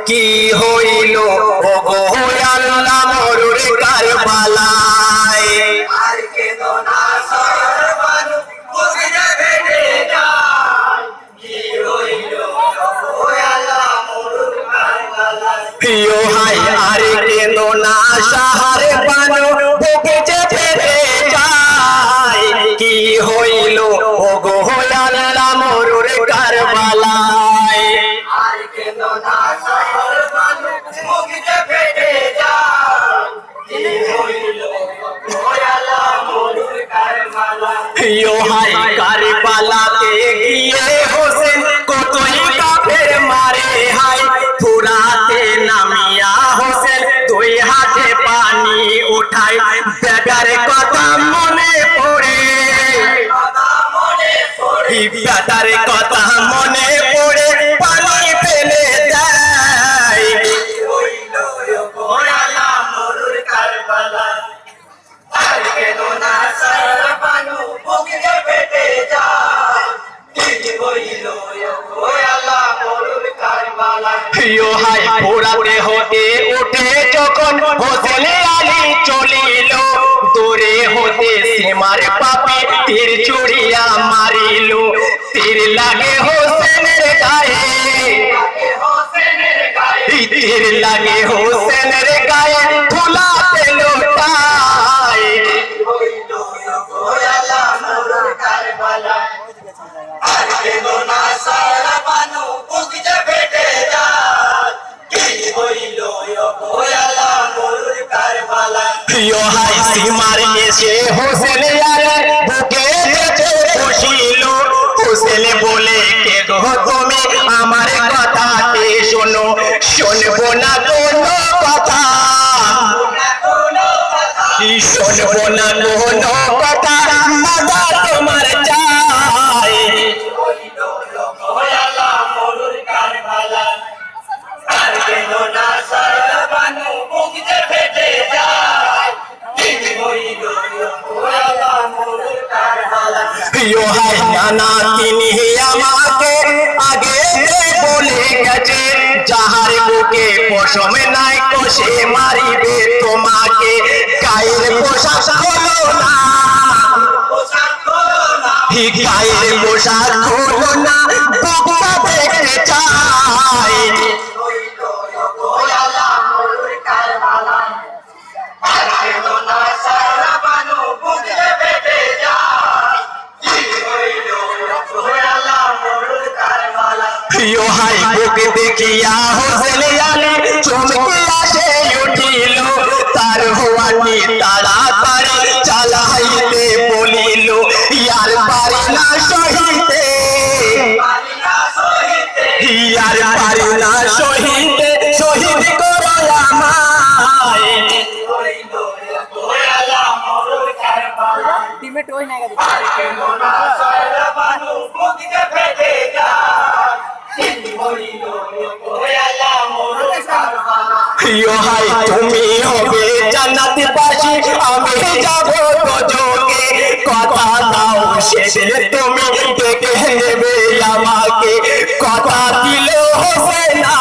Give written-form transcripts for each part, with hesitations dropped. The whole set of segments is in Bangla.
কি হইল ওগো আল্লাহ মরুর কারবালায় আর কেঁদো না সায়র বানু বুকে ফেটে যায় কি হইল ওগো আল্লাহ মরুর কারবালায় প্রিয় হাই আর কেঁদো না সাহার বানু বুকে ফেটে যায় কি হইল ওগো আল্লাহ মরুর কারবালায় আর কেঁদো না সায়র বানু বুকে ফেটে যায় কি হইল ওগো আল্লাহ মরুর কারবালায় প্রিয় হাই কারবালাতে গিয়ে হোসেন কতই কাফের মারে হাই ফুরাতে নামিয়া হোসেন দুই হাতে পানি উঠায় বেটার কথা মনে পড়ে বেটার কথা মনে পড়ে পানি ফেলে দেয় কি হইল ওগো আল্লাহ মরুর কারবালায় আর কেঁদো না সায়র বানু বুকে ফেটে যায় কি হইল ওগো আল্লাহ মরুর কারবালায় প্রিয় হাই পোড়াতে হতে উঠে যখন হোসেন আলী চলিল দূরে হতে সীমার পাপে তীর ছুড়িয়া মারিল তীর লাগে হোসেনের গায়ে তীর লাগে হোসেনের গায়ে ধুলাতে লোটায় হইল ওগো আল্লাহ মরুর কারবালায় আর কেঁদো না সায়র বানু বুকে ফেটে যায় কি হইল ওগো আল্লাহ মরুর কারবালায় প্রিয় হাই সীমার এসে হোসেন আলী বুকে বসিল হোসেন বলে কে গো তুমি আমার কথাতে শোনো শুনবো না কোনো কথা শুনবো না কোনো কথা মাথা তোমার চাই হইল ওগো আল্লাহ মরুর কারবালায় আর কেঁদো না সায়র বানু বুকে ফেটে যায় কি হইল ওগো আল্লাহ মরুর কারবালায় প্রিয় হাই নানা তিনি আমাকে আগে বলে গেছে যাহার বুকে পশম নাই কষে মারিবে তোমাকে গায়ের পোশাক খোলো না গায়ের পোশাক খোলো না বুকটা দেখতে চাই হইল ওগো আল্লাহ মরুর কারবালায় আর কেঁদো না সায়র বানু বুকে ফেটে যায় কি হইল ওগো আল্লাহ মরুর কারবালায় প্রিয় হাই বুকে দেখিয়া হোসেন আলী চমকে আসে উঠিল তার হওয়াটি তাড়াতাড়ি চালাইতে বলিল ইয়ার পারি না সহিতে ইয়ার পারি না সহিতে শহীদ করো আমায় হইল ওগো আল্লাহ মরুর কারবালায় টিমমেট ওই না গেছে আর কেঁদো না সায়র বানু বুকে ফেটে যায় কি হইল ওগো আল্লাহ মরুর কারবালায় প্রিয় হাই তুমি হবে জান্নাতবাসী আমি যাব দোজখে কথা দাও সেদিন তুমি ডেকে নেবে আমাকে কথা দিল হোসেনা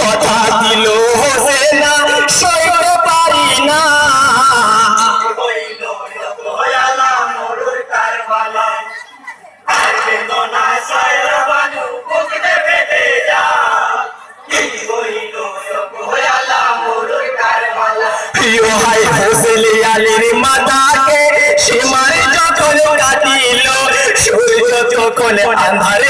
কথা দিল হোসেনা সইতে পারি না হইল ওগো আল্লাহ মরুর কারবালায় আর কেঁদো না সায়র বানু বুকে ফেটে যায় কি হইল ওগো আল্লাহ মরুর কারবালায় প্রিয় হাই হোসেন আলীর মাথাকে সীমার যখন কাটিল সূর্য যখন আন্ধারে